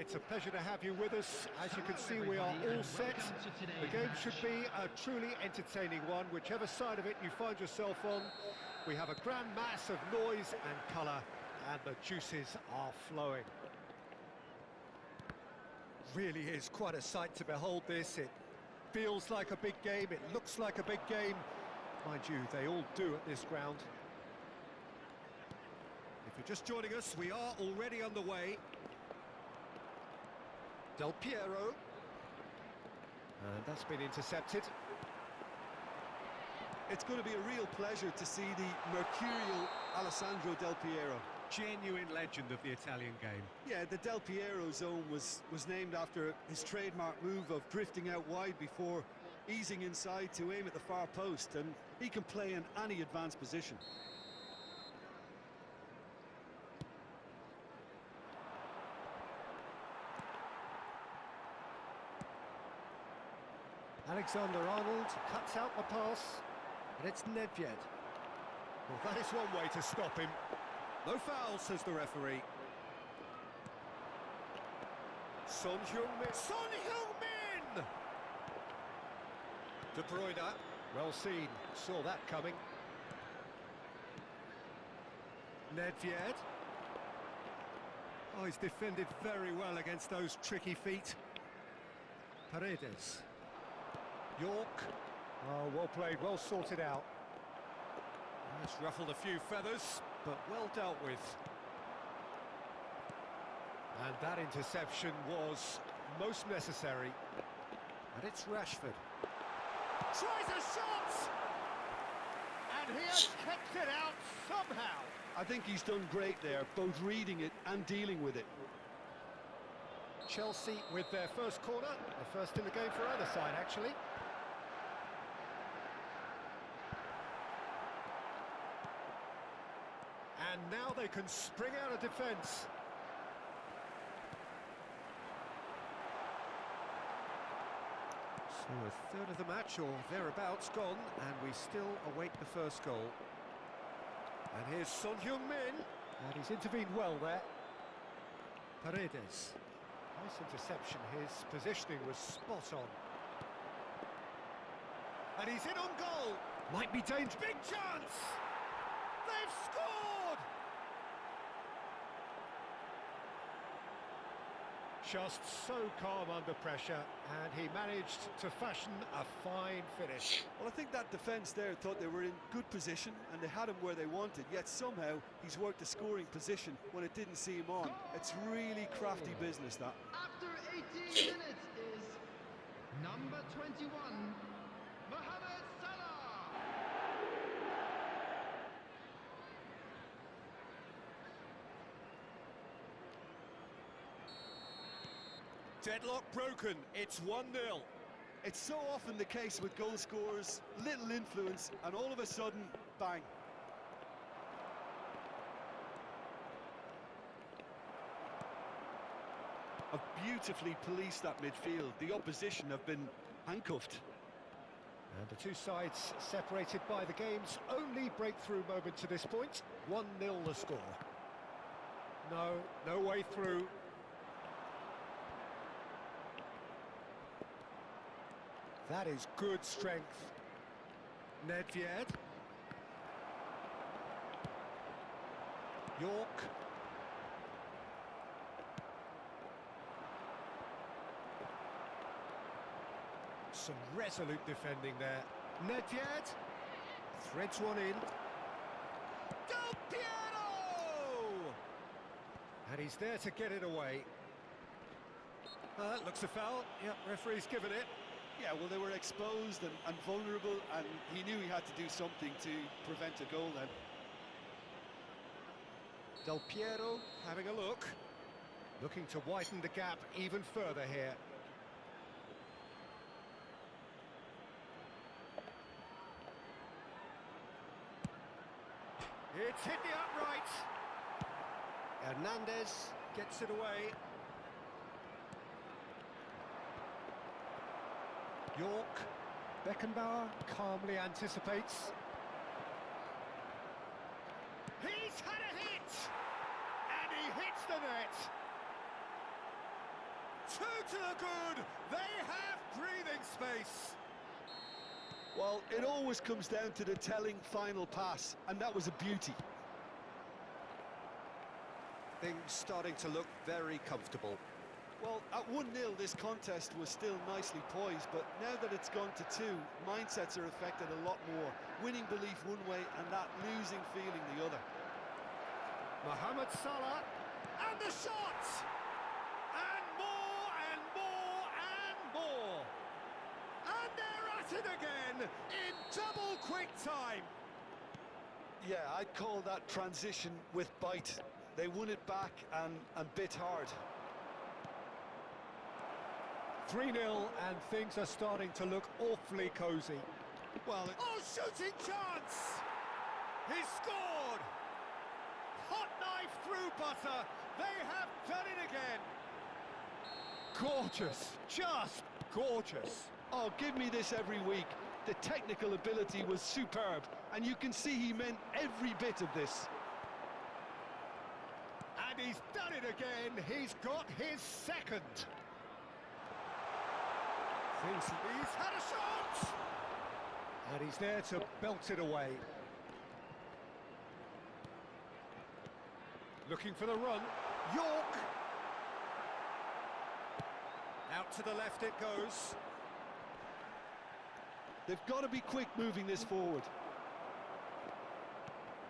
it's a pleasure to have you with us. As you can see, we are all set. The game should be a truly entertaining one, whichever side of it you find yourself on. We have a grand mass of noise and colour, and the juices are flowing. Really is quite a sight to behold this. It feels like a big game, it looks like a big game. Mind you, they all do at this ground. If you're just joining us, we are already underway. Del Piero. And that's been intercepted. It's going to be a real pleasure to see the mercurial Alessandro Del Piero. Genuine legend of the Italian game. Yeah, the Del Piero zone was named after his trademark move of drifting out wide before easing inside to aim at the far post, and he can play in any advanced position. Alexander-Arnold cuts out the pass, and it's Nedved. Well, that is one way to stop him. No foul, says the referee. Son Heung-min. Son Heung-min! De Bruyne, well seen, saw that coming. Nedved. Oh, he's defended very well against those tricky feet. Paredes. York. Oh, well played, well sorted out. It's ruffled a few feathers, but well dealt with. And that interception was most necessary. And it's Rashford. Tries a shot! And he has kept it out somehow. I think he's done great there, both reading it and dealing with it. Chelsea with their first corner, the first in the game for either side, actually. And now they can spring out of defence. So a third of the match, or thereabouts, gone, and we still await the first goal. And here's Son Heung-min, and he's intervened well there. Paredes. Nice interception, his positioning was spot on. And he's in on goal. Might be dangerous. Big chance! They've scored! Just so calm under pressure, and he managed to fashion a fine finish. Well, I think that defence there thought they were in good position and they had him where they wanted, yet somehow he's worked a scoring position when it didn't see him on. It's really crafty business, that. After 18 minutes is number 21, Mohamed Salah. Deadlock broken, it's 1-0. It's so often the case with goal scorers, little influence, and all of a sudden, bang. Have beautifully policed that midfield. The opposition have been handcuffed. And the two sides separated by the game's only breakthrough moment to this point. 1-0 the score. No way through. That is good strength. Nedved. York. Some resolute defending there. Nedved. Threads one in. Del Piero! And he's there to get it away. Looks a foul. Yep, referee's given it. Yeah, well, they were exposed and vulnerable, and he knew he had to do something to prevent a goal then. Del Piero having a look. Looking to widen the gap even further here. It's hit the upright. Hernandez gets it away. York. Beckenbauer calmly anticipates. He's had a hit! And he hits the net! Two to the good. They have breathing space. Well, it always comes down to the telling final pass, and that was a beauty. Things starting to look very comfortable. Well, at 1-0, this contest was still nicely poised, but now that it's gone to 2, mindsets are affected a lot more. Winning belief one way and that losing feeling the other. Mohamed Salah, and the shot! And more, and more, and more! And they're at it again, in double quick time! Yeah, I'd call that transition with bite. They won it back and bit hard. 3-0, and things are starting to look awfully cosy. Well, Oh, shooting chance! He's scored! Hot knife through butter. They have done it again. Gorgeous, just gorgeous. oh, give me this every week. The technical ability was superb, and you can see he meant every bit of this. And he's done it again. He's got his second. He's had a shot! And he's there to belt it away. Looking for the run. York! Out to the left it goes. They've got to be quick moving this forward.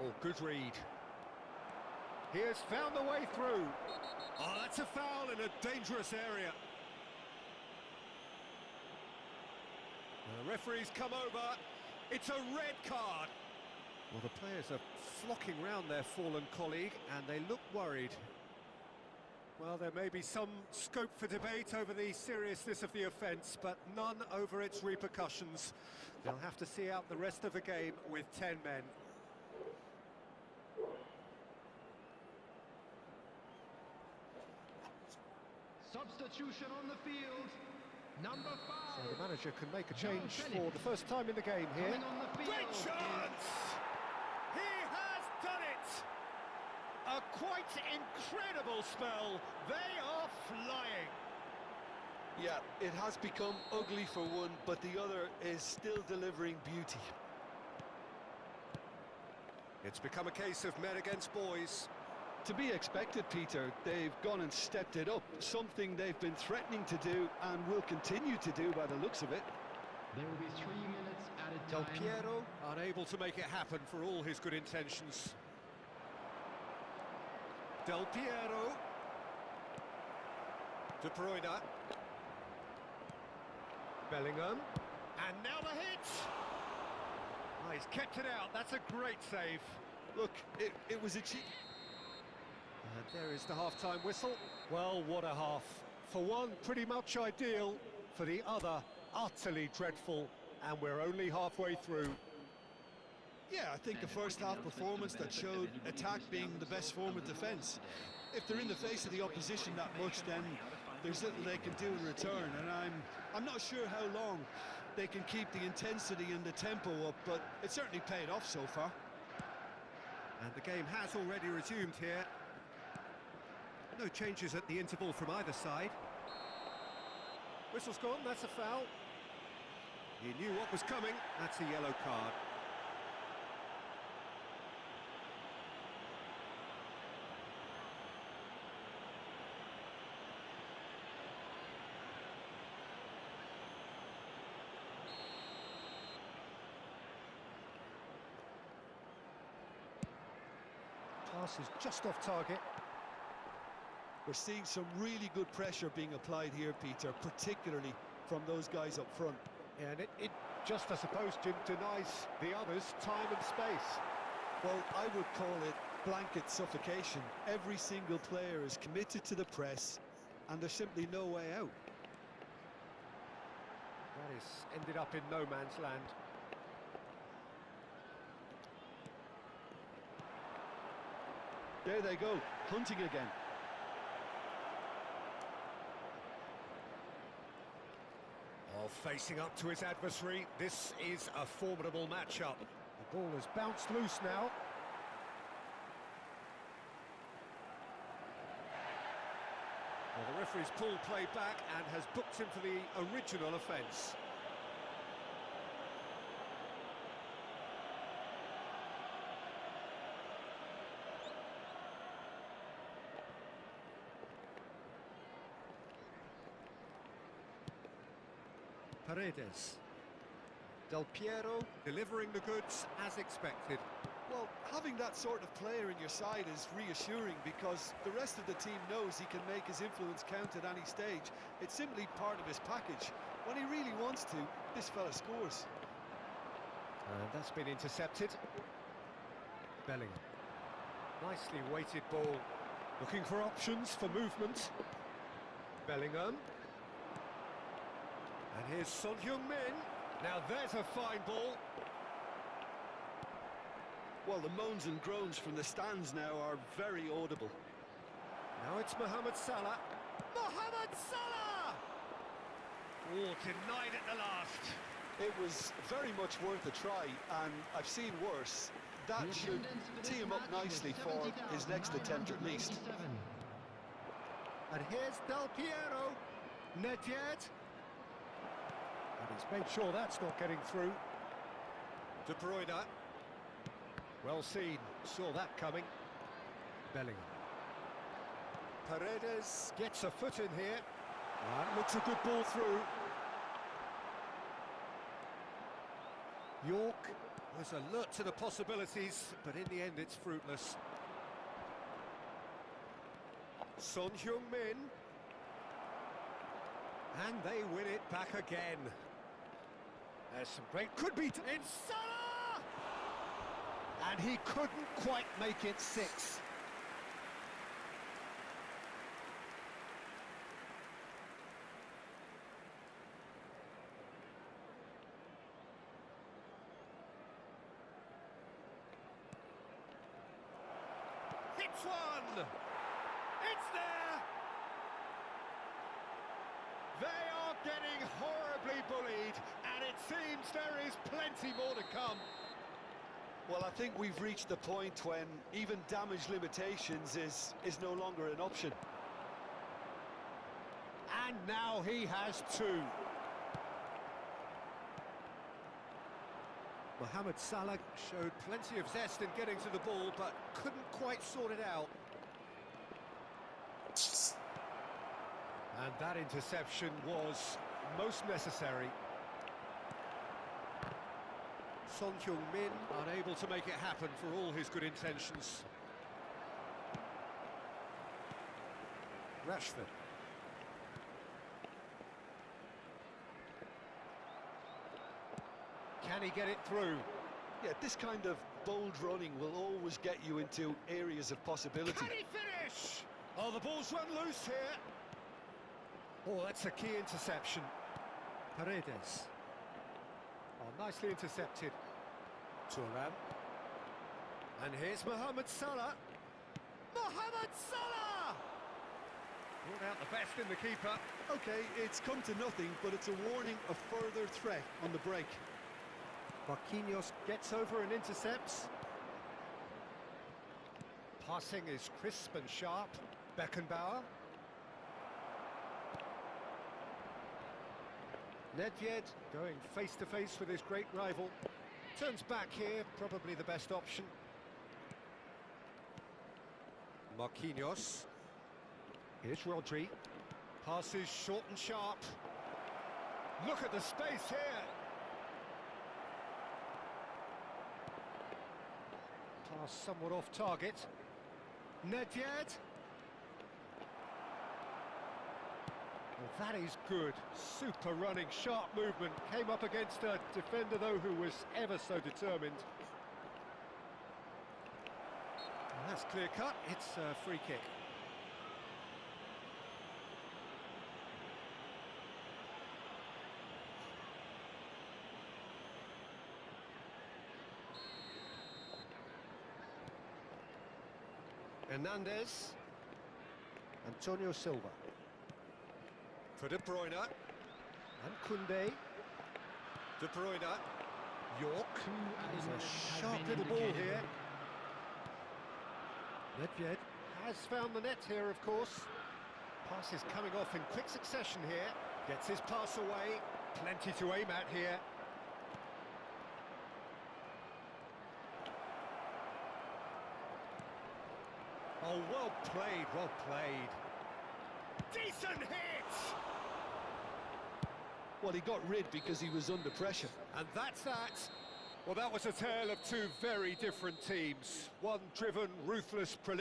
Oh, good read. He has found the way through. Oh, that's a foul in a dangerous area. The referee's come over. It's a red card. Well, the players are flocking round their fallen colleague, and they look worried. Well, there may be some scope for debate over the seriousness of the offence, but none over its repercussions. They'll have to see out the rest of the game with 10 men. Substitution on the field. Number 5. So the manager can make a change for the first time in the game here. Coming on the field. Great chance! He has done it! A quite incredible spell. They are flying. Yeah, it has become ugly for one, but the other is still delivering beauty. It's become a case of men against boys. To be expected, Peter. They've gone and stepped it up, something they've been threatening to do and will continue to do by the looks of it. There will be 3 minutes at a Del time. Piero unable to make it happen for all his good intentions. Del Piero. De Bruyne. Bellingham. And now the hit! Oh, he's kept it out. That's a great save. Look, it was a cheap... And there is the half-time whistle. Well, what a half. For one, pretty much ideal. For the other, utterly dreadful. And we're only halfway through. Yeah, I think a first-half performance that showed attack being the best form of defence. If they're in the face of the opposition that much, then there's little they can do in return. And I'm not sure how long they can keep the intensity and the tempo up, but it certainly paid off so far. And the game has already resumed here. No changes at the interval from either side. Whistle's gone, that's a foul. He knew what was coming, that's a yellow card. Pass is just off target. We're seeing some really good pressure being applied here, Peter, particularly from those guys up front. Yeah, and it just, I suppose, Jim, denies the others time and space. Well, I would call it blanket suffocation. Every single player is committed to the press, and there's simply no way out. That is ended up in no man's land. There they go, hunting again. Oh, facing up to his adversary, this is a formidable matchup. The ball has bounced loose now. Well, the referee's pulled play back and has booked him for the original offence. Paredes. Del Piero delivering the goods as expected. Well, having that sort of player in your side is reassuring because the rest of the team knows he can make his influence count at any stage. It's simply part of his package. When he really wants to, this fella scores. And that's been intercepted. Bellingham. Nicely weighted ball. Looking for options for movement. Bellingham. And here's Son Heung-min. Now there's a fine ball. Well, the moans and groans from the stands now are very audible. Now it's Mohamed Salah. Mohamed Salah! Oh, denied at the last. It was very much worth a try, and I've seen worse. That should tee him up nicely for his next attempt at least. And here's Del Piero. Nedved. And he's made sure that's not getting through. De Bruyne. Well seen, saw that coming. Bellingham. Paredes gets a foot in here. That looks a good ball through. York was alert to the possibilities, but in the end it's fruitless. Son Heung-min. And they win it back again. There's some great... Could be... It's Salah! And he couldn't quite make it 6. Hits one! It's there! They are getting horribly bullied, and it seems there is plenty more to come. Well, I think we've reached the point when even damage limitations is no longer an option. And now he has 2. Mohamed Salah showed plenty of zest in getting to the ball, but couldn't quite sort it out. And that interception was most necessary. Son Heung-min unable to make it happen for all his good intentions. Rashford. Can he get it through? Yeah, this kind of bold running will always get you into areas of possibility. Can he finish? Oh, the ball's run loose here. Oh, that's a key interception. Paredes. Oh, nicely intercepted. Thuram. And here's Mohamed Salah. Mohamed Salah! Brought out the best in the keeper. Okay, it's come to nothing, but it's a warning of further threat on the break. Marquinhos gets over and intercepts. Passing is crisp and sharp. Beckenbauer. Nedved going face-to-face with his great rival. Turns back here, probably the best option. Marquinhos. Here's Rodri. Passes short and sharp. Look at the space here. Pass somewhat off target. Nedved. Well, that is good. Super running, sharp movement. Came up against a defender, though, who was ever so determined. Well, that's clear cut. It's a free kick. Hernandez. Antonio Silva. For De Bruyne. And Koundé. De Bruyne. York. There's a sharp little ball here. Nedved has found the net here, of course. Passes coming off in quick succession here. Gets his pass away. Plenty to aim at here. Oh, well played, well played. Decent hit! Well, he got rid because he was under pressure. And that's that. Well, that was a tale of two very different teams. One driven, ruthless, prolific.